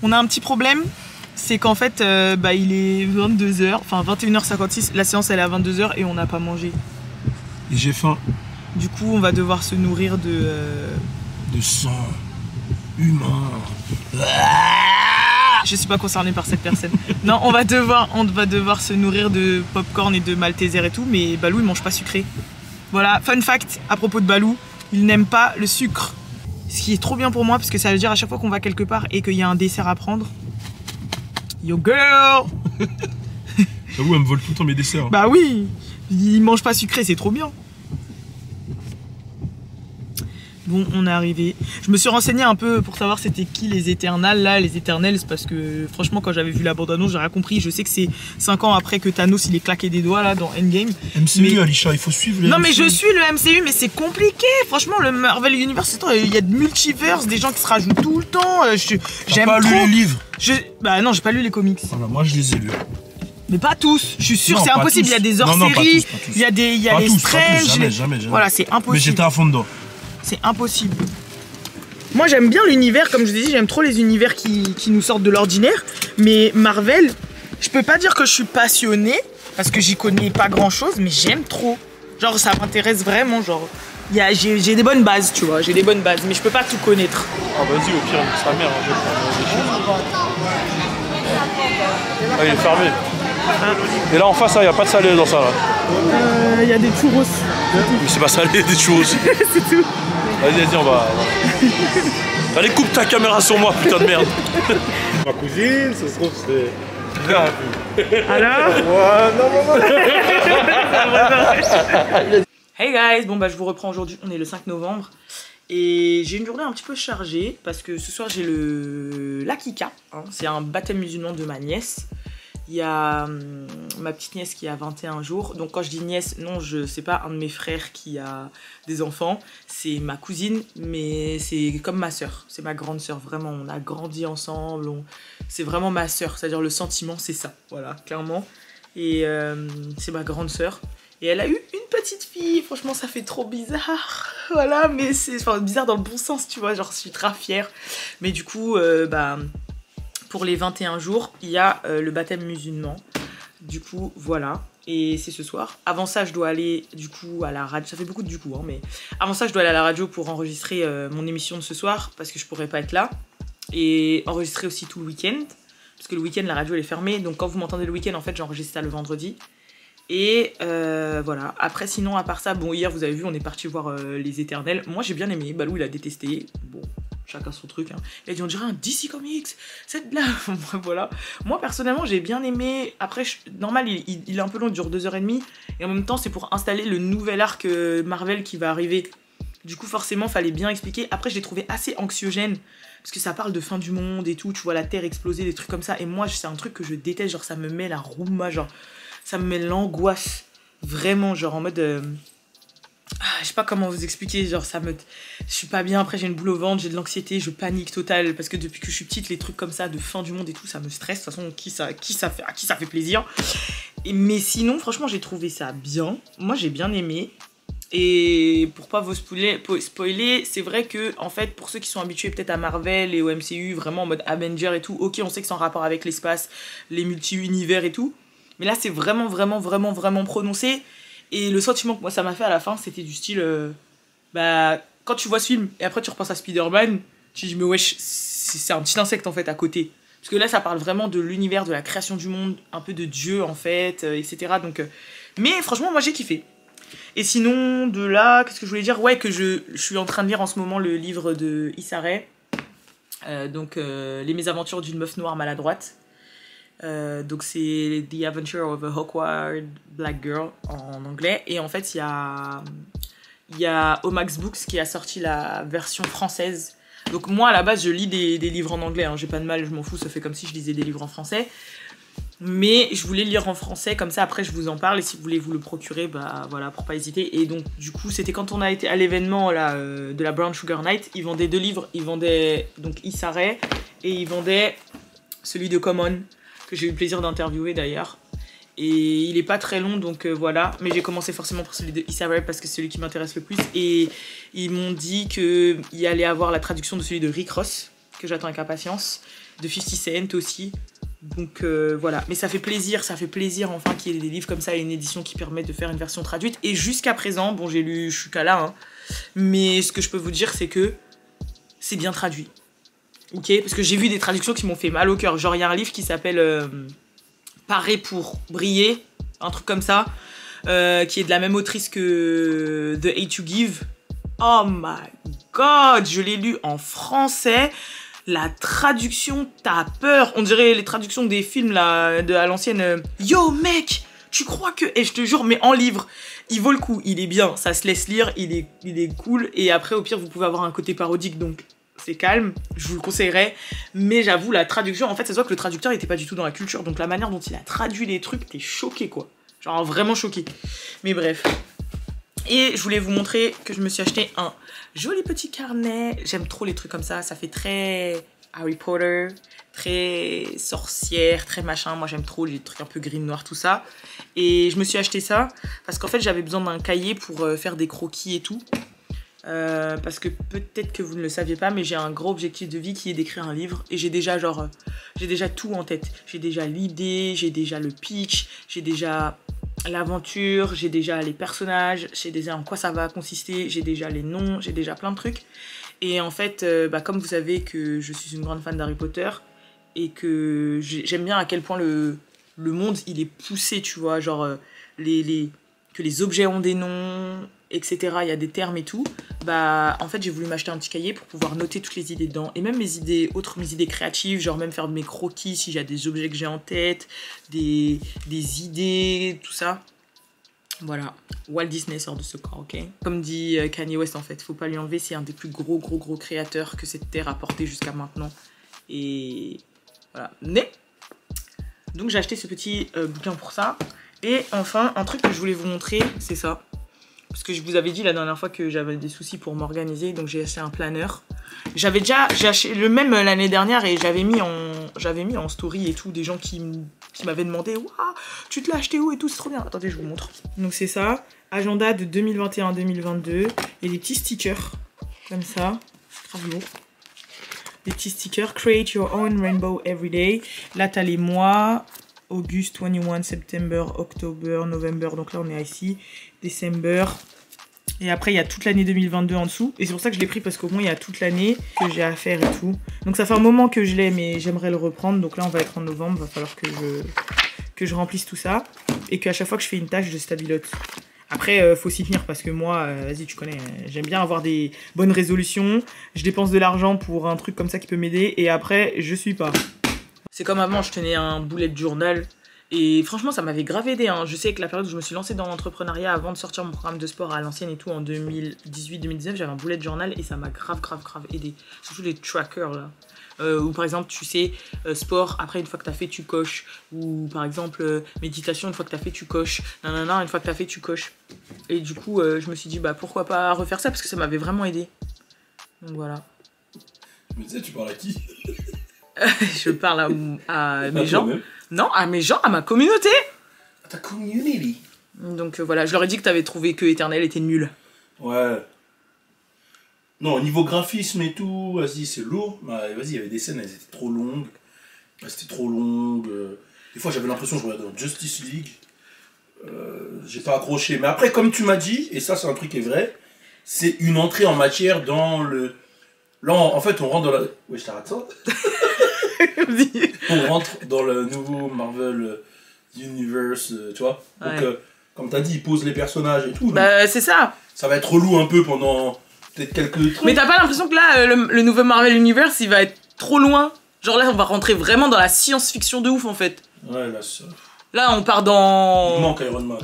On a un petit problème, c'est qu'en fait, il est 22h, enfin 21h56, la séance elle est à 22h et on n'a pas mangé. Et j'ai faim. Du coup, on va devoir se nourrir de sang humain. Je suis pas concernée par cette personne. Non, on va devoir se nourrir de popcorn et de malteser et tout, mais Balou il mange pas sucré. Voilà, fun fact à propos de Balou, il n'aime pas le sucre. Ce qui est trop bien pour moi parce que ça veut dire à chaque fois qu'on va quelque part et qu'il y a un dessert à prendre. Yo girl. J'avoue, elle me vole tout le temps mes desserts. Bah oui, il mange pas sucré, c'est trop bien. Bon, on est arrivé. Je me suis renseignée un peu pour savoir c'était qui les Éternels là, les Éternels, parce que franchement quand j'avais vu la bande-annonce, j'ai rien compris. Je sais que c'est 5 ans après que Thanos il est claqué des doigts là dans Endgame. MCU, mais... Alisha, il faut suivre les Non MCU. mais je suis le MCU, mais c'est compliqué. Franchement, le Marvel Universe, il y a de multiverse, des gens qui se rajoutent tout le temps. J'aime pas lu les livres. Bah non, j'ai pas lu les comics. Voilà, moi je les ai lus. Mais pas tous, je suis sûr, c'est impossible. Il y a des hors-séries, il y a les Strange. Jamais. Voilà, c'est impossible. Mais j'étais à fond dedans. C'est impossible. Moi j'aime bien l'univers, comme je vous ai dit, j'aime trop les univers qui nous sortent de l'ordinaire. Mais Marvel, je peux pas dire que je suis passionnée, parce que j'y connais pas grand chose, mais j'aime trop. Genre ça m'intéresse vraiment, genre. J'ai des bonnes bases, tu vois, j'ai des bonnes bases, mais je peux pas tout connaître. Ah vas-y, au pire, sa mère, je vais prendre des choses. Ah, il est fermé. Et là en face, il n'y a pas de salé dans ça là. Il y a des churros. Mais c'est pas salé, des churros aussi. C'est tout. Vas-y, on va. Allez, coupe ta caméra sur moi, putain de merde. Ma cousine, ça se trouve, c'est. Alors non. Hey guys, bon bah je vous reprends aujourd'hui, on est le 5 novembre. Et j'ai une journée un petit peu chargée parce que ce soir j'ai l'Akika, hein, c'est un baptême musulman de ma nièce. Il y a ma petite nièce qui a 21 jours. Donc quand je dis nièce, non, c'est pas un de mes frères qui a des enfants. C'est ma cousine, mais c'est comme ma soeur. C'est ma grande soeur, vraiment. On a grandi ensemble. C'est vraiment ma soeur. C'est-à-dire le sentiment, c'est ça. Voilà, clairement. Et c'est ma grande soeur. Et elle a eu une petite fille. Franchement, ça fait trop bizarre. Voilà, mais c'est bizarre dans le bon sens, tu vois. Genre, je suis très fière. Mais du coup, pour les 21 jours, il y a le baptême musulman. Du coup, voilà. Et c'est ce soir. Avant ça, je dois aller du coup à la radio. Ça fait beaucoup de du coup, hein, mais avant ça, je dois aller à la radio pour enregistrer mon émission de ce soir parce que je pourrais pas être là. Et enregistrer aussi tout le week-end. Parce que le week-end, la radio elle est fermée. Donc quand vous m'entendez le week-end, en fait, j'enregistre ça le vendredi. Et voilà. Après, sinon, à part ça, bon, hier, vous avez vu, on est parti voir les Éternels. Moi, j'ai bien aimé. Balou, il a détesté. Bon. Chacun son truc, hein. Il a dit on dirait un DC Comics, c'est de là. Voilà. Moi personnellement j'ai bien aimé. Après normal il est un peu long, il dure 2h30. Et en même temps c'est pour installer le nouvel arc Marvel qui va arriver. Du coup forcément fallait bien expliquer. Après je l'ai trouvé assez anxiogène. Parce que ça parle de fin du monde et tout. Tu vois la terre exploser, des trucs comme ça. Et moi c'est un truc que je déteste. Genre ça me met la rouma, genre ça me met l'angoisse. Vraiment genre en mode... je sais pas comment vous expliquer, genre je suis pas bien, après j'ai une boule au ventre, j'ai de l'anxiété, je panique totale parce que depuis que je suis petite, les trucs comme ça de fin du monde et tout, ça me stresse. De toute façon, à qui ça fait plaisir. Mais sinon, franchement, j'ai trouvé ça bien. Moi, j'ai bien aimé. Et pour pas vous spoiler, c'est vrai que, en fait, pour ceux qui sont habitués peut-être à Marvel et au MCU, vraiment en mode Avenger et tout, ok, on sait que c'est en rapport avec l'espace, les multi-univers et tout. Mais là, c'est vraiment prononcé. Et le sentiment que moi ça m'a fait à la fin, c'était du style... quand tu vois ce film et après tu repenses à Spider-Man, tu te dis mais wesh, c'est un petit insecte en fait à côté. Parce que là ça parle vraiment de l'univers, de la création du monde, un peu de Dieu en fait, etc. Donc, mais franchement moi j'ai kiffé. Et sinon de là, qu'est-ce que je voulais dire? Ouais, que je suis en train de lire en ce moment le livre de Issa Rae. Les mésaventures d'une meuf noire maladroite. Donc c'est The Adventure of a Awkward Black Girl en anglais. Et en fait il y a Omax Books qui a sorti la version française. Donc moi à la base je lis des livres en anglais, hein. J'ai pas de mal, je m'en fous, ça fait comme si je lisais des livres en français. Mais je voulais lire en français, comme ça après je vous en parle. Et si vous voulez vous le procurer, bah voilà, pour pas hésiter. Et donc du coup c'était quand on a été à l'événement là, de la Brown Sugar Night. Ils vendaient 2 livres, ils vendaient donc Issa Rae et ils vendaient celui de Common, que j'ai eu le plaisir d'interviewer d'ailleurs. Et il est pas très long, donc voilà. Mais j'ai commencé forcément par celui de Issa Rae parce que c'est celui qui m'intéresse le plus. Et ils m'ont dit qu'il allait avoir la traduction de celui de Rick Ross, que j'attends avec impatience. de 50 Cent aussi. Donc voilà, mais ça fait plaisir enfin qu'il y ait des livres comme ça et une édition qui permet de faire une version traduite. Et jusqu'à présent, bon j'ai lu, je suis qu'à là, hein, mais ce que je peux vous dire c'est que c'est bien traduit. Ok, parce que j'ai vu des traductions qui m'ont fait mal au cœur. Genre il y a un livre qui s'appelle Parer pour briller, un truc comme ça, qui est de la même autrice que The Hate You Give. Oh my god, je l'ai lu en français. La traduction, t'as peur. On dirait les traductions des films là, à l'ancienne. Yo mec, tu crois que... Et je te jure, mais en livre, il vaut le coup. Il est bien, ça se laisse lire, il est cool. Et après, au pire, vous pouvez avoir un côté parodique, donc c'est calme. Je vous le conseillerais. Mais j'avoue, la traduction, en fait, ça se voit que le traducteur était pas du tout dans la culture. Donc la manière dont il a traduit les trucs, t'es choqué quoi. Genre vraiment choqué. Mais bref. Et je voulais vous montrer que je me suis acheté un joli petit carnet. J'aime trop les trucs comme ça. Ça fait très Harry Potter, très sorcière, très machin. Moi, j'aime trop les trucs un peu gris, noir, tout ça. Et je me suis acheté ça parce qu'en fait, j'avais besoin d'un cahier pour faire des croquis et tout. Parce que peut-être que vous ne le saviez pas, mais j'ai un gros objectif de vie qui est d'écrire un livre. Et j'ai déjà j'ai déjà tout en tête. J'ai déjà l'idée, j'ai déjà le pitch, j'ai déjà... l'aventure, j'ai déjà les personnages, j'ai déjà en quoi ça va consister, j'ai déjà les noms, j'ai déjà plein de trucs. Et en fait, comme vous savez que je suis une grande fan d'Harry Potter et que j'aime bien à quel point le monde il est poussé, tu vois, genre que les objets ont des noms, etc. Il y a des termes et tout. Bah, en fait, j'ai voulu m'acheter un petit cahier pour pouvoir noter toutes les idées dedans. Et même mes idées créatives, genre même faire mes croquis si j'ai des objets que j'ai en tête, des idées, tout ça. Voilà, Walt Disney sort de ce corps, ok? Comme dit Kanye West, en fait, faut pas lui enlever, c'est un des plus gros créateurs que cette terre a porté jusqu'à maintenant. Et voilà, donc j'ai acheté ce petit bouquin pour ça. Et enfin, un truc que je voulais vous montrer, c'est ça. Parce que je vous avais dit la dernière fois que j'avais des soucis pour m'organiser, donc j'ai acheté un planeur. J'ai acheté le même l'année dernière et j'avais mis en story et tout des gens qui m'avaient demandé « Waouh, tu te l'as acheté où et tout, c'est trop bien !» Attendez, je vous montre. Donc c'est ça, agenda de 2021-2022 et des petits stickers, comme ça, grave lourd. Des petits stickers, create your own rainbow every day. Là, t'as les mois, August 21, September, October, November, donc là on est ici, December. Et après il y a toute l'année 2022 en dessous. Et c'est pour ça que je l'ai pris parce qu'au moins il y a toute l'année que j'ai à faire et tout. Donc ça fait un moment que je l'ai mais j'aimerais le reprendre. Donc là on va être en novembre, va falloir que je remplisse tout ça. Et qu'à chaque fois que je fais une tâche, je stabilote. Après, faut s'y tenir parce que moi, vas-y, tu connais, j'aime bien avoir des bonnes résolutions. Je dépense de l'argent pour un truc comme ça qui peut m'aider. Et après, je suis pas. C'est comme avant, je tenais un bullet journal. Et franchement, ça m'avait grave aidé. Hein. Je sais que la période où je me suis lancée dans l'entrepreneuriat avant de sortir mon programme de sport à l'ancienne et tout, en 2018-2019, j'avais un bullet journal et ça m'a grave aidé. Surtout les trackers là. Ou par exemple, tu sais, sport, après une fois que t'as fait, tu coches. Ou par exemple, méditation, une fois que t'as fait, tu coches. Nanana, une fois que t'as fait, tu coches. Et du coup, je me suis dit, bah pourquoi pas refaire ça parce que ça m'avait vraiment aidé. Donc voilà. Mais tu sais, tu parles à qui? Je parle à mes gens. Non, à mes gens, à ma communauté. À ta community. Donc voilà, je leur ai dit que t'avais trouvé que Éternel était nul. Ouais. Non, au niveau graphisme et tout, vas-y, c'est lourd. Bah, vas-y, il y avait des scènes, elles étaient trop longues. C'était trop longue. Des fois, j'avais l'impression que je regardais dans Justice League. J'ai pas accroché. Mais après, comme tu m'as dit, et ça, c'est un truc qui est vrai, c'est une entrée en matière dans le... Là, en fait, on rentre dans la... Ouais, je t'arrête ça. On rentre dans le nouveau Marvel Universe, tu vois. Ouais. Donc, comme t'as dit, ils posent les personnages et tout. Bah, c'est ça. Ça va être relou un peu pendant peut-être quelques trucs. Mais t'as pas l'impression que là, le nouveau Marvel Universe, il va être trop loin? Genre là, on va rentrer vraiment dans la science-fiction de ouf, en fait. Ouais, là, ça... Là, on part dans... Il manque Iron Man.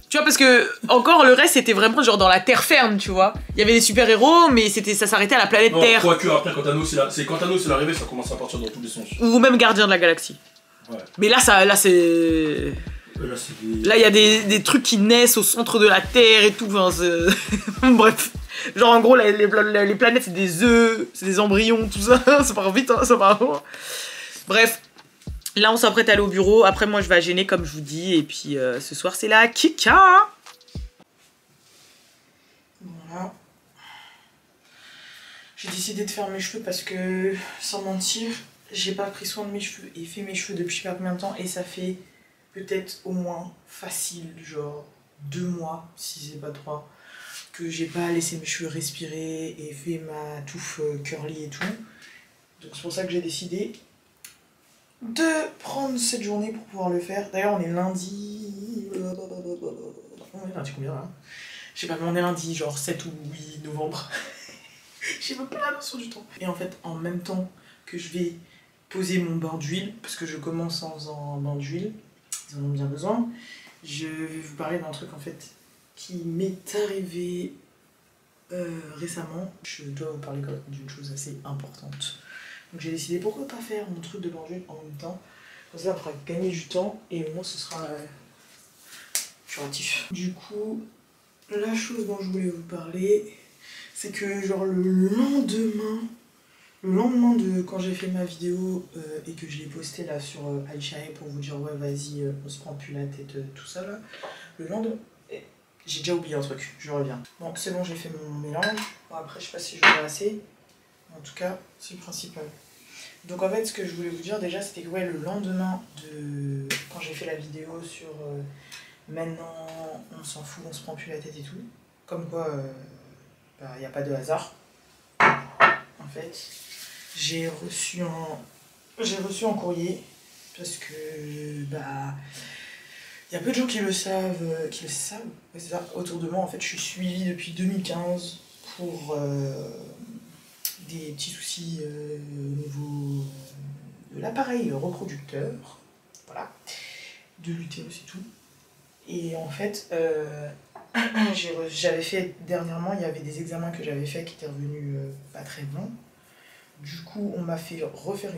Tu vois, parce que encore le reste, c'était vraiment genre dans la terre ferme, tu vois. Il y avait des super-héros, mais ça s'arrêtait à la planète Terre. Quoique, après, quand Thanos est arrivé, ça commence à partir dans tous les sens. Ou même Gardien de la Galaxie. Ouais. Mais là, c'est... Là, il y a des trucs qui naissent au centre de la Terre et tout. Enfin, bref. Genre, en gros, les planètes, c'est des œufs, c'est des embryons, tout ça. Ça part vite, hein, ça part loin. Bref. Là, on s'apprête à aller au bureau. Après, moi, je vais à Gêner, comme je vous dis. Et puis, ce soir, c'est la Kika. Voilà. J'ai décidé de faire mes cheveux parce que, sans mentir, j'ai pas pris soin de mes cheveux et fait mes cheveux depuis je sais pas combien de temps et ça fait peut-être au moins facile, genre 2 mois, si c'est pas 3, que j'ai pas laissé mes cheveux respirer et fait ma touffe curly et tout. Donc c'est pour ça que j'ai décidé de prendre cette journée pour pouvoir le faire. D'ailleurs on est lundi... On est lundi combien là? Je sais pas, mais on est lundi, genre 7 ou 8 novembre. J'ai même pas la notion du temps. Et en fait, en même temps que je vais poser mon bain d'huile, parce que je commence en faisant un bain d'huile, ils en ont bien besoin, je vais vous parler d'un truc en fait qui m'est arrivé récemment. Je dois vous parler quand même d'une chose assez importante. Donc j'ai décidé pourquoi pas faire mon truc de bain d'huile en même temps. Comme ça, on pourra gagner du temps et au moins ce sera curatif. Du coup, la chose dont je voulais vous parler, c'est que genre le lendemain de quand j'ai fait ma vidéo et que je l'ai postée là sur Aïchae pour vous dire ouais vas-y on se prend plus la tête tout ça là, le lendemain, j'ai déjà oublié un truc, je reviens. Bon c'est bon, j'ai fait mon mélange, bon après je sais pas si j'en ai assez, en tout cas c'est le principal. Donc en fait ce que je voulais vous dire déjà c'était que ouais le lendemain de quand j'ai fait la vidéo sur maintenant on s'en fout, on se prend plus la tête et tout, comme quoi il n'y a pas de hasard. En fait, j'ai reçu un courrier parce que bah il y a peu de gens qui le savent, ouais, c'est ça, autour de moi. En fait, je suis suivie depuis 2015 pour des petits soucis au niveau de l'appareil reproducteur, voilà, de l'utérus et tout. Et en fait, j'avais fait dernièrement, il y avait des examens que j'avais fait qui étaient revenus pas très bons. Du coup, on m'a fait refaire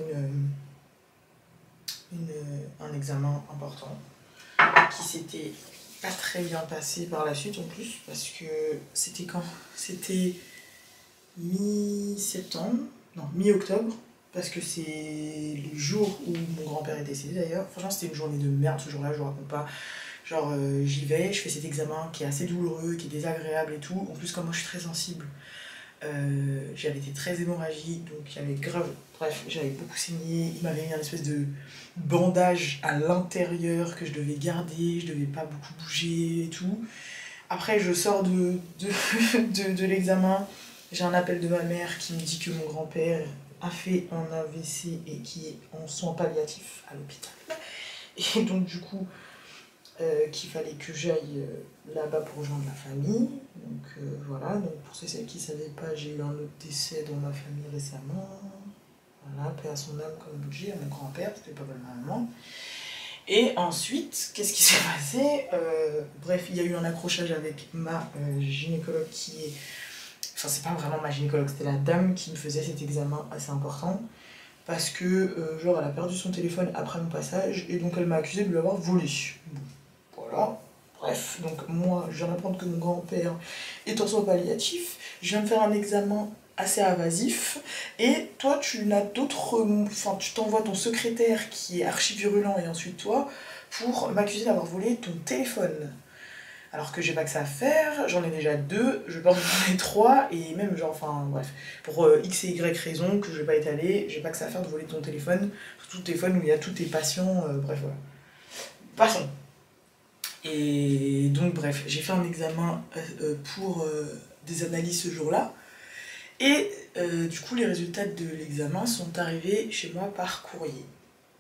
un examen important qui s'était pas très bien passé par la suite en plus, parce que c'était quand? C'était mi-septembre, non, mi-octobre, parce que c'est le jour où mon grand-père est décédé d'ailleurs. Franchement, c'était une journée de merde ce jour-là, je vous raconte pas. Genre j'y vais, je fais cet examen qui est assez douloureux, qui est désagréable et tout. En plus comme moi je suis très sensible, j'avais été très hémorragique, donc il y avait grave, bref, j'avais beaucoup saigné. Il m'avait mis un espèce de bandage à l'intérieur que je devais garder, je devais pas beaucoup bouger et tout. Après je sors de l'examen, j'ai un appel de ma mère qui me dit que mon grand-père a fait un AVC et qui est en soins palliatifs à l'hôpital. Et donc du coup... qu'il fallait que j'aille là-bas pour rejoindre la famille. Donc voilà, donc pour celles qui ne savaient pas, j'ai eu un autre décès dans ma famille récemment. Voilà, paix à son âme comme budget, à mon grand-père, c'était pas mal ma maman. Et ensuite, qu'est-ce qui s'est passé? Bref, il y a eu un accrochage avec ma gynécologue qui est... Enfin, c'est pas vraiment ma gynécologue, c'était la dame qui me faisait cet examen assez important. Parce que, genre, elle a perdu son téléphone après mon passage, et donc elle m'a accusé de lui avoir volé. Bon. Voilà, bref, donc moi je viens d'apprendre que mon grand-père est en soins palliatifs, je viens de faire un examen assez invasif, et toi tu n'as d'autres, enfin tu t'envoies ton secrétaire qui est archi virulent et ensuite toi pour m'accuser d'avoir volé ton téléphone. Alors que j'ai pas que ça à faire, j'en ai déjà 2, je vais pas en donner 3, et même genre, enfin bref, pour x et y raisons que je vais pas étaler, j'ai pas que ça à faire de voler ton téléphone, surtout le téléphone où il y a tous tes patients, bref voilà. Passons. Et donc bref, j'ai fait un examen pour des analyses ce jour-là. Et du coup, les résultats de l'examen sont arrivés chez moi par courrier.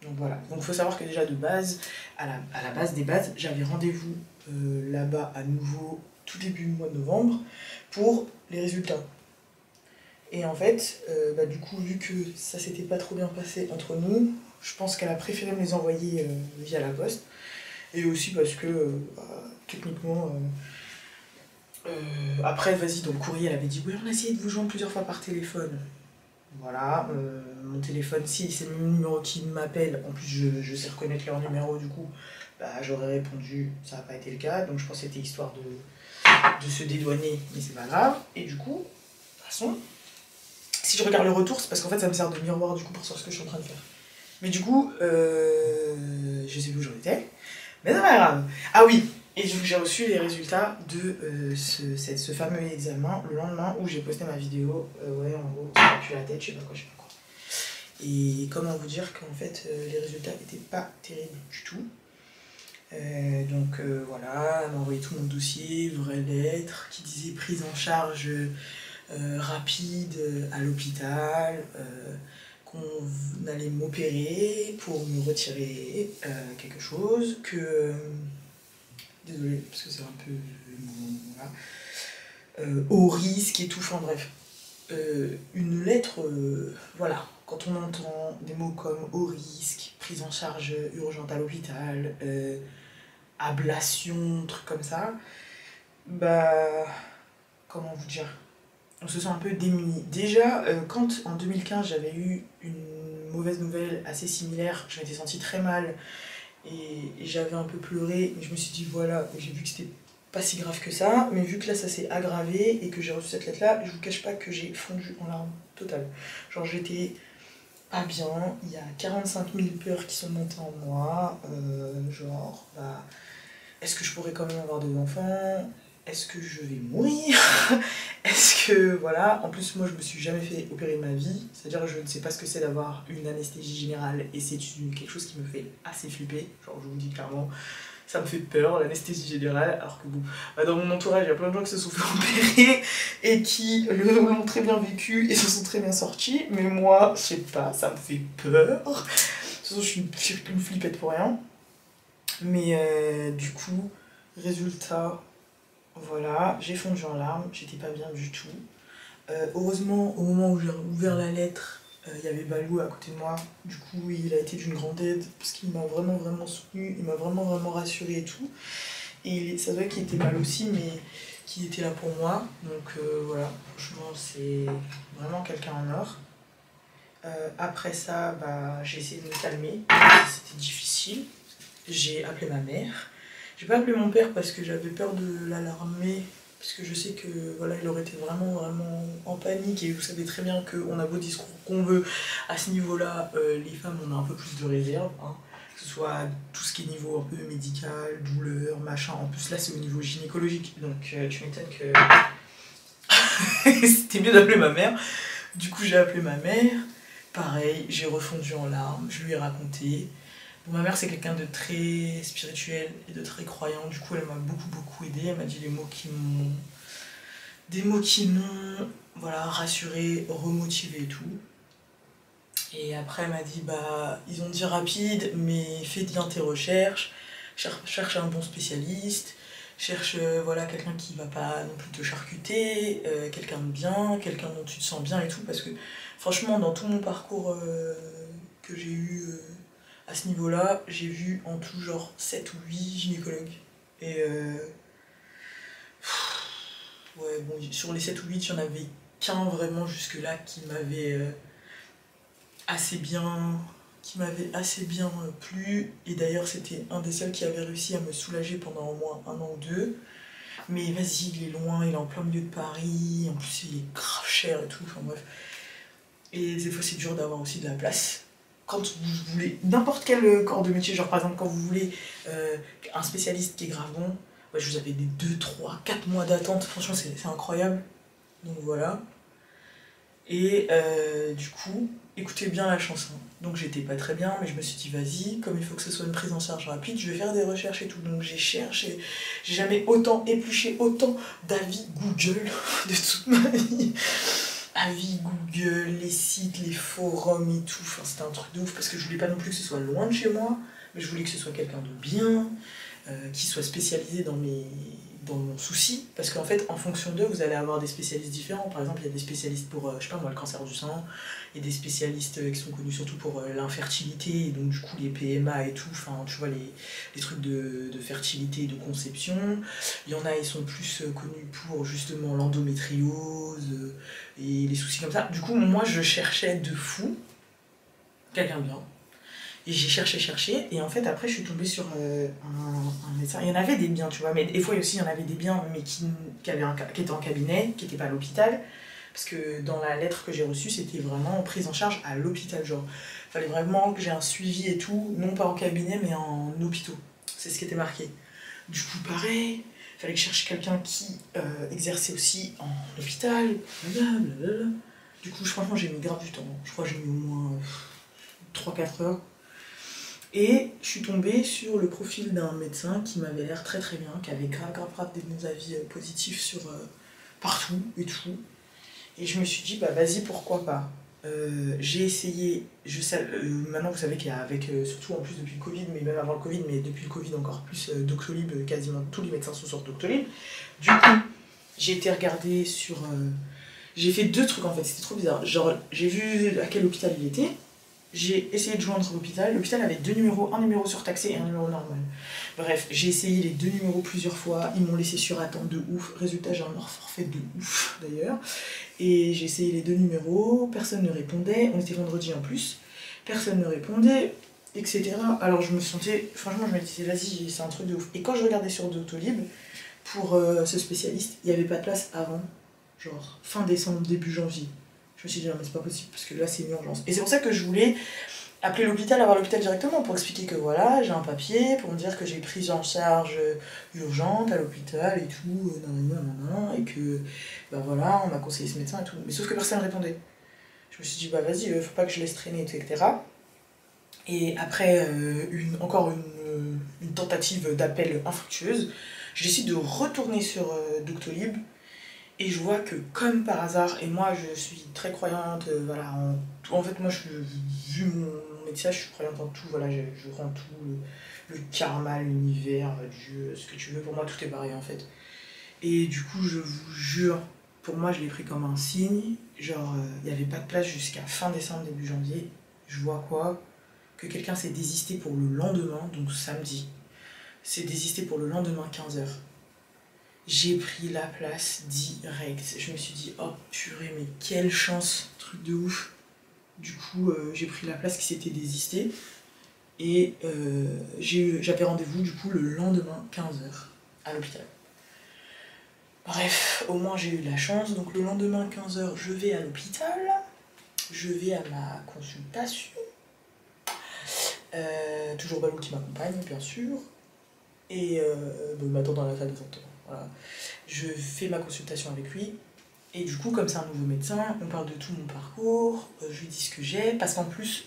Donc voilà. Donc il faut savoir que déjà de base, à la base des bases, j'avais rendez-vous là-bas à nouveau tout début mois de novembre pour les résultats. Et en fait, du coup, vu que ça s'était pas trop bien passé entre nous, je pense qu'elle a préféré me les envoyer via la poste. Et aussi parce que, techniquement, après, vas-y, dans le courrier, elle avait dit « Oui, on a essayé de vous joindre plusieurs fois par téléphone. » Voilà, mon téléphone, si c'est le numéro qui m'appelle, en plus je sais reconnaître leur numéro, du coup, j'aurais répondu, ça n'a pas été le cas. Donc je pense que c'était histoire de se dédouaner, mais c'est pas grave. Et du coup, de toute façon, si je regarde le retour, c'est parce qu'en fait, ça me sert de miroir, du coup, pour savoir ce que je suis en train de faire. Mais du coup, je sais plus où j'en étais. Mais c'est pas grave. Ah oui, et donc j'ai reçu les résultats de ce fameux examen le lendemain où j'ai posté ma vidéo. Ouais, en gros, ça m'a tué la tête, je sais pas quoi. Et comment vous dire qu'en fait les résultats n'étaient pas terribles du tout. Donc voilà, elle m'a envoyé tout mon dossier, vraie lettre, qui disait prise en charge rapide à l'hôpital, qu'on allait m'opérer pour me retirer quelque chose, que... désolée, parce que c'est un peu... voilà. Au risque et tout, enfin bref. Une lettre, voilà, quand on entend des mots comme au risque, prise en charge urgente à l'hôpital, ablation, trucs comme ça, bah, comment vous dire, on se sent un peu démuni. Déjà, quand en 2015 j'avais eu une mauvaise nouvelle assez similaire, je m'étais sentie très mal et j'avais un peu pleuré, mais je me suis dit voilà, j'ai vu que c'était pas si grave que ça, mais vu que là ça s'est aggravé et que j'ai reçu cette lettre là, je vous cache pas que j'ai fondu en larmes totales. Genre j'étais pas bien, il y a 45 000 peurs qui sont montées en moi, genre bah, est-ce que je pourrais quand même avoir des enfants? Est-ce que je vais mourir? Est-ce que voilà, en plus moi je me suis jamais fait opérer de ma vie, c'est-à-dire que je ne sais pas ce que c'est d'avoir une anesthésie générale et c'est quelque chose qui me fait assez flipper, genre je vous le dis clairement. Ça me fait peur, l'anesthésie générale, alors que bon, dans mon entourage, il y a plein de gens qui se sont fait opérer et qui l'ont très bien vécu et se sont très bien sortis, mais moi, je sais pas, ça me fait peur. De toute façon, je suis une flippette pour rien. Mais du coup, résultat, voilà, j'ai fondu en larmes, j'étais pas bien du tout. Heureusement, au moment où j'ai ouvert la lettre, il y avait Balou à côté de moi, du coup il a été d'une grande aide parce qu'il m'a vraiment soutenu, il m'a vraiment rassuré et tout. Et ça doit qu'il était mal aussi, mais qu'il était là pour moi. Donc voilà, franchement c'est vraiment quelqu'un en or. Après ça, bah, j'ai essayé de me calmer, c'était difficile. J'ai appelé ma mère. J'ai pas appelé mon père parce que j'avais peur de l'alarmer. Parce que je sais que voilà, il aurait été vraiment en panique et vous savez très bien qu'on a beau discours qu'on veut, à ce niveau-là, les femmes on a un peu plus de réserve, hein. Que ce soit tout ce qui est niveau un peu médical, douleur, machin, en plus là c'est au niveau gynécologique, donc tu m'étonnes que c'était mieux d'appeler ma mère. Du coup j'ai appelé ma mère, pareil, j'ai refondu en larmes, je lui ai raconté. Bon, ma mère c'est quelqu'un de très spirituel et de très croyant, du coup elle m'a beaucoup aidée, elle m'a dit des mots qui m'ont voilà, rassurée, remotivée et tout. Et après elle m'a dit bah ils ont dit rapide mais fais bien tes recherches, cherche un bon spécialiste, cherche voilà, quelqu'un qui va pas non plus te charcuter, quelqu'un de bien, quelqu'un dont tu te sens bien et tout, parce que franchement dans tout mon parcours que j'ai eu à ce niveau-là, j'ai vu en tout genre 7 ou 8 gynécologues. Et ouais, bon, sur les 7 ou 8, il n'y en avait qu'un vraiment jusque-là qui m'avait assez bien plu. Et d'ailleurs, c'était un des seuls qui avait réussi à me soulager pendant au moins 1 an ou 2. Mais vas-y, il est loin, il est en plein milieu de Paris, en plus il est grave cher et tout, enfin bref. Et des fois, c'est dur d'avoir aussi de la place. Quand vous voulez n'importe quel corps de métier, genre par exemple quand vous voulez un spécialiste qui est grave bon, ouais, je vous avais des 2, 3, 4 mois d'attente, franchement c'est incroyable. Donc voilà. Et du coup, écoutez bien la chanson. Donc j'étais pas très bien, mais je me suis dit vas-y, comme il faut que ce soit une prise en charge rapide, je vais faire des recherches et tout. Donc j'ai cherché, j'ai jamais autant épluché autant d'avis Google de toute ma vie. Avis Google, les sites, les forums et tout, enfin c'était un truc de ouf parce que je voulais pas non plus que ce soit loin de chez moi, mais je voulais que ce soit quelqu'un de bien, qui soit spécialisé dans mon souci, parce qu'en fait en fonction d'eux vous allez avoir des spécialistes différents. Par exemple il y a des spécialistes pour je sais pas moi, le cancer du sein, il y a des spécialistes qui sont connus surtout pour l'infertilité, et donc du coup les PMA et tout, enfin tu vois les trucs de fertilité et de conception. Il y en a ils sont plus connus pour justement l'endométriose et les soucis comme ça. Du coup moi je cherchais de fou quelqu'un de bien. Et j'ai cherché, et en fait après je suis tombée sur un médecin. Il y en avait des biens, tu vois, mais des fois aussi il y en avait des biens, mais qui étaient en cabinet, qui n'étaient pas à l'hôpital. Parce que dans la lettre que j'ai reçue, c'était vraiment prise en charge à l'hôpital, genre. Il fallait vraiment que j'ai un suivi et tout, non pas en cabinet, mais en hôpitaux. C'est ce qui était marqué. Du coup, pareil, il fallait que je cherche quelqu'un qui exerçait aussi en hôpital, blablabla. Du coup, franchement, j'ai mis grave du temps. Je crois que j'ai mis au moins 3-4 heures. Et je suis tombée sur le profil d'un médecin qui m'avait l'air très très bien, qui avait grave des avis positifs sur partout et tout. Et je me suis dit, bah vas-y, pourquoi pas. J'ai essayé, maintenant vous savez qu'il y a avec, surtout en plus depuis le Covid, mais même avant le Covid, mais depuis le Covid encore plus, Doctolib, quasiment tous les médecins sont sur Doctolib. Du coup, j'ai été regarder sur... j'ai fait 2 trucs en fait, c'était trop bizarre. Genre, j'ai vu à quel hôpital il était, j'ai essayé de joindre l'hôpital. L'hôpital avait 2 numéros, un numéro surtaxé et un numéro normal. Bref, j'ai essayé les 2 numéros plusieurs fois, ils m'ont laissé sur attente de ouf. Résultat, j'ai un hors forfait de ouf d'ailleurs. Et j'ai essayé les 2 numéros, personne ne répondait, on était vendredi en plus, personne ne répondait, etc. Alors je me sentais, franchement je me disais vas-y, c'est un truc de ouf. Et quand je regardais sur Doctolib, pour ce spécialiste, il n'y avait pas de place avant, genre fin décembre, début janvier. Je me suis dit non mais c'est pas possible, parce que là c'est une urgence. Et c'est pour ça que je voulais appeler l'hôpital, avoir l'hôpital directement, pour expliquer que voilà, j'ai un papier, pour me dire que j'ai prise en charge urgente à l'hôpital et tout, et que, bah voilà, on m'a conseillé ce médecin et tout. Mais sauf que personne ne répondait. Je me suis dit, bah vas-y, faut pas que je laisse traîner, etc. Et après encore une tentative d'appel infructueuse, je décide de retourner sur Doctolib. Et je vois que comme par hasard, et moi je suis très croyante, voilà, en fait moi vu mon métier, je suis croyante en tout, voilà, je rends tout, le karma, l'univers, Dieu, ce que tu veux, pour moi tout est pareil en fait. Et du coup je vous jure, pour moi je l'ai pris comme un signe, genre il n'y avait pas de place jusqu'à fin décembre, début janvier, je vois quoi, que quelqu'un s'est désisté pour le lendemain, donc samedi, s'est désisté pour le lendemain 15h. J'ai pris la place direct. Je me suis dit, oh purée, mais quelle chance, truc de ouf. Du coup, j'ai pris la place qui s'était désistée. Et j'avais rendez-vous du coup le lendemain 15h à l'hôpital. Bref, au moins j'ai eu de la chance. Donc le lendemain 15h, je vais à l'hôpital. Je vais à ma consultation. Toujours Balou qui m'accompagne, bien sûr. Et il m'attend dans la salle de santé. Voilà. Je fais ma consultation avec lui et du coup comme c'est un nouveau médecin, on parle de tout mon parcours, je lui dis ce que j'ai, parce qu'en plus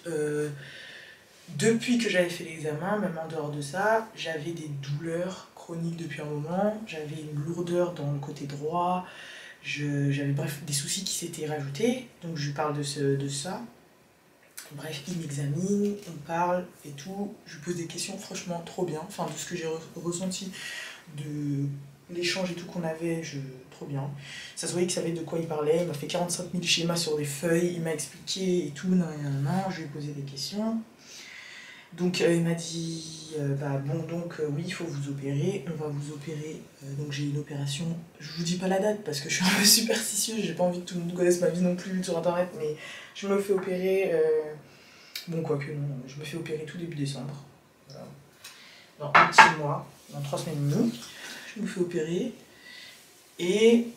depuis que j'avais fait l'examen, même en dehors de ça, j'avais des douleurs chroniques depuis un moment, j'avais une lourdeur dans le côté droit, j'avais bref des soucis qui s'étaient rajoutés, donc je lui parle de ça. Bref, il m'examine, on parle et tout, je lui pose des questions franchement trop bien, enfin de ce que j'ai ressenti de l'échange et tout qu'on avait, trop bien. Ça se voyait qu'il savait de quoi il parlait, il m'a fait 45 000 schémas sur des feuilles, il m'a expliqué et tout, je lui ai posé des questions. Donc il m'a dit, oui, il faut vous opérer, on va vous opérer, donc j'ai une opération, je vous dis pas la date parce que je suis un peu superstitieuse, j'ai pas envie que tout le monde connaisse ma vie non plus sur internet, mais je me fais opérer, quoique non, je me fais opérer tout début décembre, voilà. Dans un petit mois, dans 3 semaines et demie. Je me fais opérer et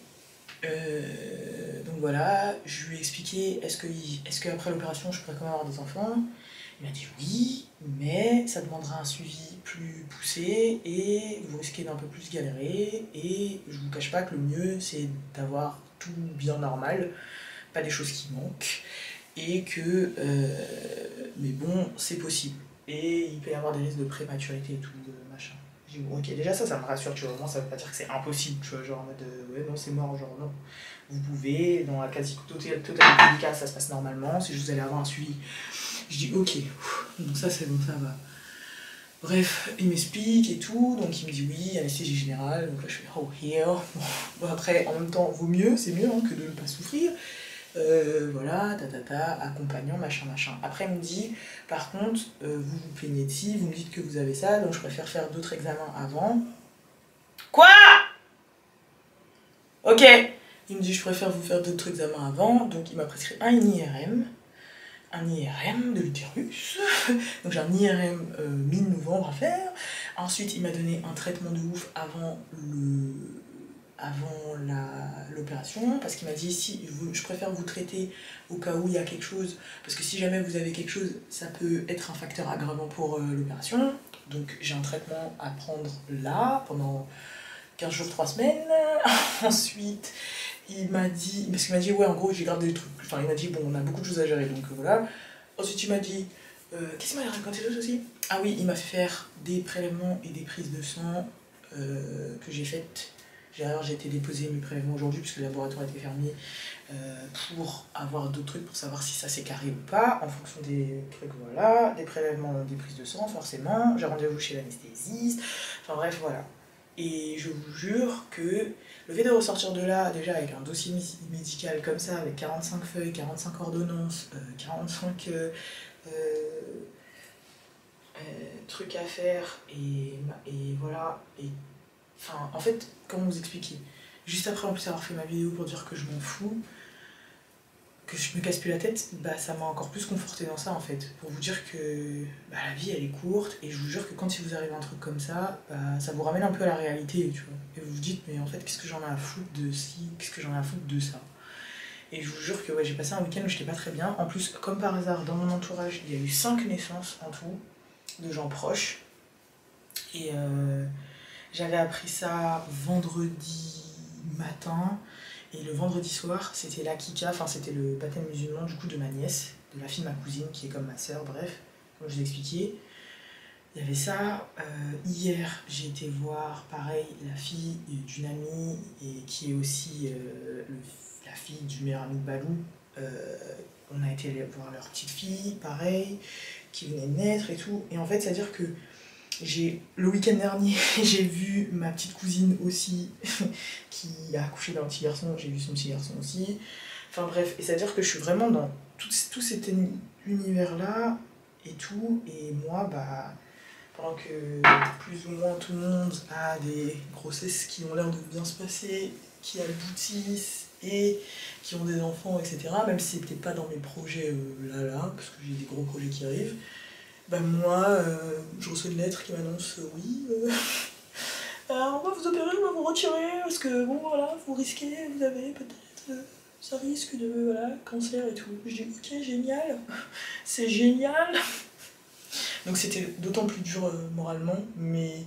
donc voilà, je lui ai expliqué est-ce qu'après l'opération je pourrais quand même avoir des enfants. Il m'a dit oui, mais ça demandera un suivi plus poussé et vous risquez d'un peu plus galérer et je vous cache pas que le mieux c'est d'avoir tout bien normal, pas des choses qui manquent et que mais bon c'est possible et il peut y avoir des risques de prématurité et tout machin. J'ai dit, bon, ok, déjà ça me rassure, tu vois, vraiment, ça veut pas dire que c'est impossible, tu vois, genre en mode, ouais, non, c'est mort, genre, non. Vous pouvez, dans la quasi-totalité des cas, ça se passe normalement, c'est juste vous allez avoir un suivi. Je dis, ok, donc ça, c'est bon, ça va. Bref, il m'explique et tout, donc il me dit oui, anesthésie générale, donc là je fais, oh, here. Bon, après, en même temps, vaut mieux, c'est mieux hein, que de ne pas souffrir. Voilà, accompagnant, machin. Après, il me dit, par contre, vous vous plaignez de ci, vous me dites que vous avez ça, donc je préfère faire d'autres examens avant. Quoi? Ok. Il me dit, je préfère vous faire d'autres examens avant, donc il m'a prescrit un IRM de l'utérus. Donc j'ai un IRM mi-novembre à faire. Ensuite, il m'a donné un traitement de ouf avant l'opération, parce qu'il m'a dit si je préfère vous traiter au cas où il y a quelque chose, parce que si jamais vous avez quelque chose, ça peut être un facteur aggravant pour l'opération. Donc j'ai un traitement à prendre là, pendant 15 jours, 3 semaines. Ensuite, il m'a dit, parce qu'il m'a dit, ouais, en gros, j'ai grave des trucs. Enfin, il m'a dit, bon, on a beaucoup de choses à gérer, donc voilà. Ensuite, il m'a dit, Qu'est-ce qu'il m'a raconté d'autre aussi? Ah oui, il m'a fait faire des prélèvements et des prises de sang que j'ai faites. J'ai été déposer mes prélèvements aujourd'hui puisque le laboratoire était fermé pour avoir d'autres trucs pour savoir si ça s'est carré ou pas en fonction des trucs, voilà. Des prélèvements, des prises de sang forcément. J'ai rendez-vous chez l'anesthésiste. Enfin bref, voilà. Et je vous jure que le fait de ressortir de là, déjà avec un dossier médical comme ça, avec 45 feuilles, 45 ordonnances, 45 trucs à faire, et voilà. Et, enfin, en fait, comment vous expliquer? Juste après, en plus, avoir fait ma vidéo pour dire que je m'en fous, que je me casse plus la tête, bah ça m'a encore plus conforté dans ça en fait. Pour vous dire que bah, la vie elle est courte et je vous jure que quand il vous arrive un truc comme ça, bah, ça vous ramène un peu à la réalité, tu vois. Et vous vous dites mais en fait qu'est-ce que j'en ai à foutre de ci, qu'est-ce que j'en ai à foutre de ça. Et je vous jure que ouais, j'ai passé un week-end où j'étais pas très bien. En plus, comme par hasard, dans mon entourage, il y a eu 5 naissances en tout, de gens proches. Et j'avais appris ça vendredi matin. Et le vendredi soir, c'était l'Akika, enfin c'était le baptême musulman du coup de ma nièce, de la fille de ma cousine qui est comme ma sœur, bref, comme je vous ai expliqué. Il y avait ça. Hier, j'ai été voir, pareil, la fille d'une amie et qui est aussi la fille du meilleur ami de Balou. On a été voir leur petite fille, pareil, qui venait de naître et tout. Et en fait, c'est-à-dire que le week-end dernier, j'ai vu ma petite cousine aussi qui a accouché d'un petit garçon, j'ai vu son petit garçon aussi. Enfin bref, et c'est-à-dire que je suis vraiment dans tout cet univers-là et tout. Et moi, bah, pendant que plus ou moins tout le monde a des grossesses qui ont l'air de bien se passer, qui aboutissent et qui ont des enfants, etc., même si c'était pas dans mes projets là, parce que j'ai des gros projets qui arrivent, bah moi, je reçois une lettre qui m'annonce oui, on va vous opérer, on va vous retirer, parce que bon voilà, vous risquez, vous avez peut-être, ça risque de, voilà, cancer et tout. Je dis ok, génial, c'est génial. Donc c'était d'autant plus dur moralement, mais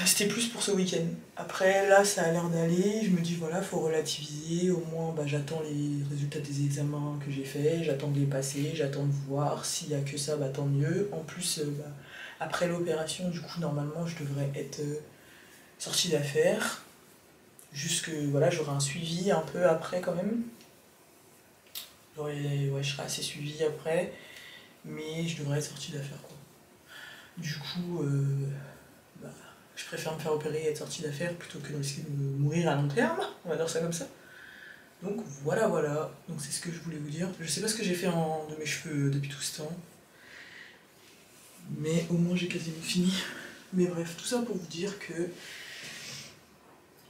c'était plus pour ce week-end. Après là, ça a l'air d'aller, je me dis voilà, faut relativiser, au moins bah, j'attends les résultats des examens que j'ai faits, j'attends de les passer, j'attends de voir, s'il y a que ça, bah tant mieux. En plus, bah, après l'opération, du coup, normalement, je devrais être sortie d'affaires, juste que voilà, j'aurai un suivi un peu après quand même. Ouais, je serai assez suivie après, mais je devrais être sortie d'affaires quoi. Du coup, bah, je préfère me faire opérer et être sortie d'affaires plutôt que de risquer de mourir à long terme, on va dire ça comme ça. Donc voilà, donc c'est ce que je voulais vous dire. Je sais pas ce que j'ai fait de mes cheveux depuis tout ce temps, mais au moins j'ai quasiment fini. Mais bref, tout ça pour vous dire que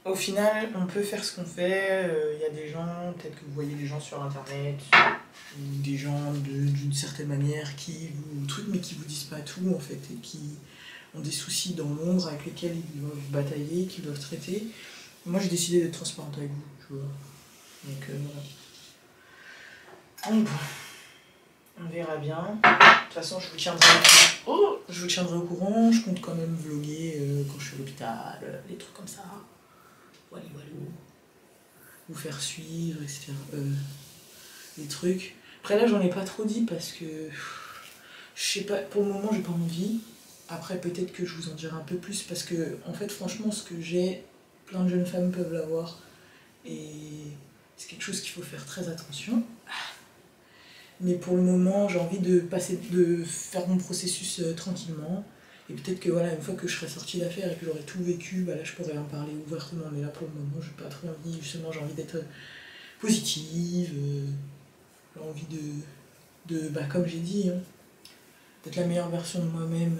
au final, on peut faire ce qu'on fait. Y a des gens, peut-être que vous voyez des gens sur internet, ou des gens d'une certaine manière qui vous truc, mais qui vous disent pas tout en fait, et qui ont des soucis dans l'ombre avec lesquels ils doivent batailler, qu'ils doivent traiter. Moi j'ai décidé d'être transparente avec vous, tu vois. Donc voilà. Donc bon, on verra bien. De toute façon, je vous tiendrai au courant. Je compte quand même vlogger quand je suis à l'hôpital, des trucs comme ça. Walou. Vous faire suivre, etc. Des trucs. Après là, j'en ai pas trop dit parce que je sais pas, pour le moment, j'ai pas envie. Après, peut-être que je vous en dirai un peu plus parce que, en fait, franchement, ce que j'ai, plein de jeunes femmes peuvent l'avoir. Et c'est quelque chose qu'il faut faire très attention. Mais pour le moment, j'ai envie de faire mon processus tranquillement. Et peut-être que voilà, une fois que je serai sortie d'affaires et que j'aurai tout vécu, bah là je pourrais en parler ouvertement. Mais là pour le moment, j'ai pas trop envie. Justement, j'ai envie d'être positive. J'ai envie bah, comme j'ai dit, hein, d'être la meilleure version de moi-même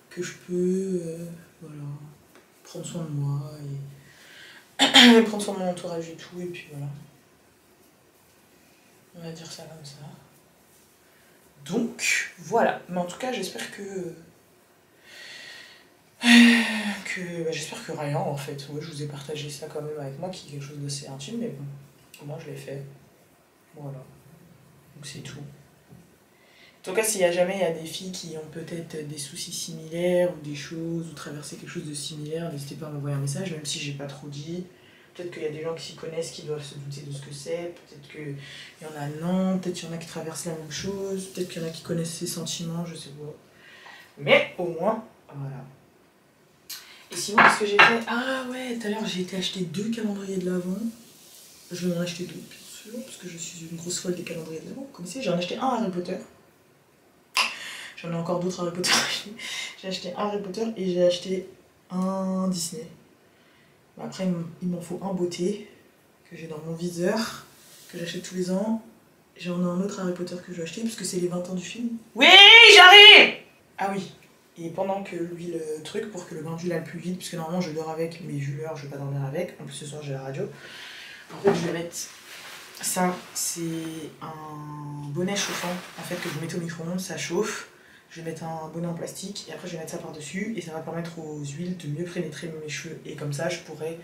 que je peux. Voilà, prendre soin de moi et prendre soin de mon entourage et tout. Et puis voilà. On va dire ça comme ça. Donc, voilà. Mais en tout cas, j'espère j'espère que rien, en fait. Ouais, je vous ai partagé ça quand même avec moi, qui est quelque chose d'assez intime, mais bon, moi je l'ai fait. Voilà. Donc c'est tout. En tout cas, s'il y a jamais des filles qui ont peut-être des soucis similaires, ou des choses, ou traversé quelque chose de similaire, n'hésitez pas à m'envoyer un message, même si j'ai pas trop dit. Peut-être qu'il y a des gens qui s'y connaissent, qui doivent se douter de ce que c'est. Peut-être qu'il y en a non. Peut-être qu'il y en a qui traversent la même chose. Peut-être qu'il y en a qui connaissent ses sentiments, je sais pas. Mais au moins, voilà. Et sinon, qu'est-ce que j'ai fait? Ah ouais, tout à l'heure, j'ai été acheter 2 calendriers de l'Avent. Je vais en acheter 2, bien sûr, parce que je suis une grosse folle des calendriers de l'Avent. Vous connaissez, j'en ai acheté un Harry Potter. J'en ai encore d'autres Harry Potter. J'ai acheté un Harry Potter et j'ai acheté un Disney. Après, il m'en faut un beauté que j'ai dans mon viseur, que j'achète tous les ans. J'en ai un autre Harry Potter que je vais acheter parce que c'est les 20 ans du film. Oui, j'arrive! Ah oui, et pendant que lui le truc, pour que le bain d'huile aille plus vite, puisque normalement je dors avec, mais vu l'heure, je vais pas dormir avec. En plus ce soir j'ai la radio. En fait, je vais mettre ça, c'est un bonnet chauffant en fait que je mets au micro-ondes, ça chauffe. Je vais mettre un bonnet en plastique et après je vais mettre ça par-dessus et ça va permettre aux huiles de mieux pénétrer mes cheveux. Et comme ça, je pourrais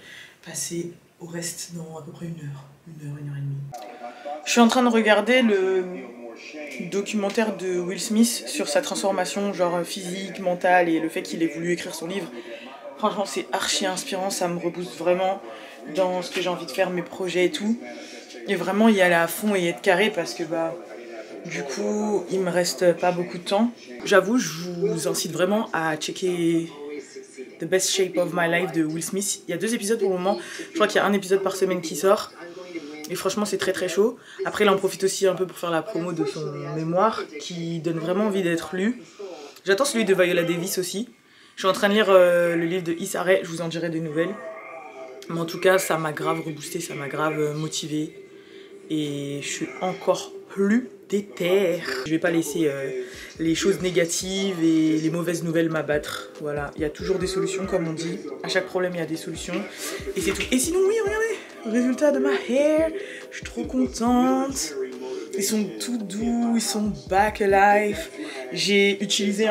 passer au reste dans à peu près une heure et demie. Je suis en train de regarder le documentaire de Will Smith sur sa transformation, genre physique, mentale et le fait qu'il ait voulu écrire son livre. Franchement, c'est archi inspirant, ça me rebooste vraiment dans ce que j'ai envie de faire, mes projets et tout. Et vraiment y aller à fond et être carré parce que du coup, il me reste pas beaucoup de temps. J'avoue, je vous incite vraiment à checker The Best Shape of My Life de Will Smith. Il y a 2 épisodes pour le moment. Je crois qu'il y a un épisode par semaine qui sort. Et franchement, c'est très très chaud. Après, il en profite aussi un peu pour faire la promo de son mémoire, qui donne vraiment envie d'être lu. J'attends celui de Viola Davis aussi. Je suis en train de lire le livre de Issa Rae, je vous en dirai des nouvelles. Mais en tout cas, ça m'a grave reboosté, ça m'a grave motivé. Et je suis encore plus déter. Je vais pas laisser les choses négatives et les mauvaises nouvelles m'abattre. Voilà, il y a toujours des solutions comme on dit. À chaque problème, il y a des solutions. Et c'est tout. Et sinon, oui, regardez, résultat de ma hair. Je suis trop contente. Ils sont tout doux, ils sont back alive. J'ai utilisé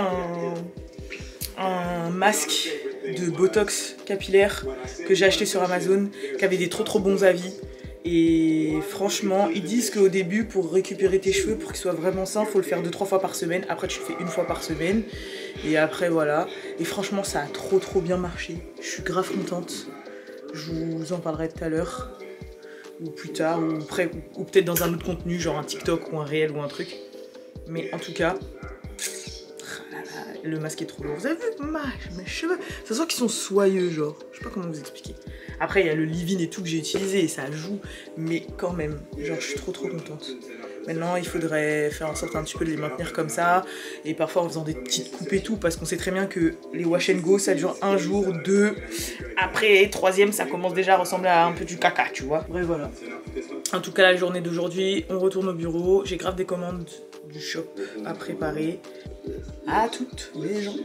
un masque de botox capillaire que j'ai acheté sur Amazon, qui avait des trop bons avis. Et franchement, ils disent qu'au début, pour récupérer tes cheveux, pour qu'ils soient vraiment sains, il faut le faire 2-3 fois par semaine. Après, tu le fais 1 fois par semaine. Et après, voilà. Et franchement, ça a trop bien marché. Je suis grave contente. Je vous en parlerai tout à l'heure. Ou plus tard, ou peut-être dans un autre contenu, genre un TikTok ou un réel ou un truc. Mais en tout cas, le masque est trop lourd. Vous avez vu mes cheveux? Ça sent qu'ils sont soyeux, genre. Je sais pas comment vous expliquer. Après, il y a le leave-in et tout que j'ai utilisé et ça joue. Mais quand même, genre, je suis trop contente. Maintenant, il faudrait faire en sorte un petit peu de les maintenir comme ça. Et parfois en faisant des petites coupes et tout. Parce qu'on sait très bien que les wash and go, ça dure 1 jour, 2. Après, 3e, ça commence déjà à ressembler à un peu du caca, tu vois. Bref, voilà. En tout cas, la journée d'aujourd'hui, on retourne au bureau. J'ai grave des commandes du shop à préparer. À toutes les gens.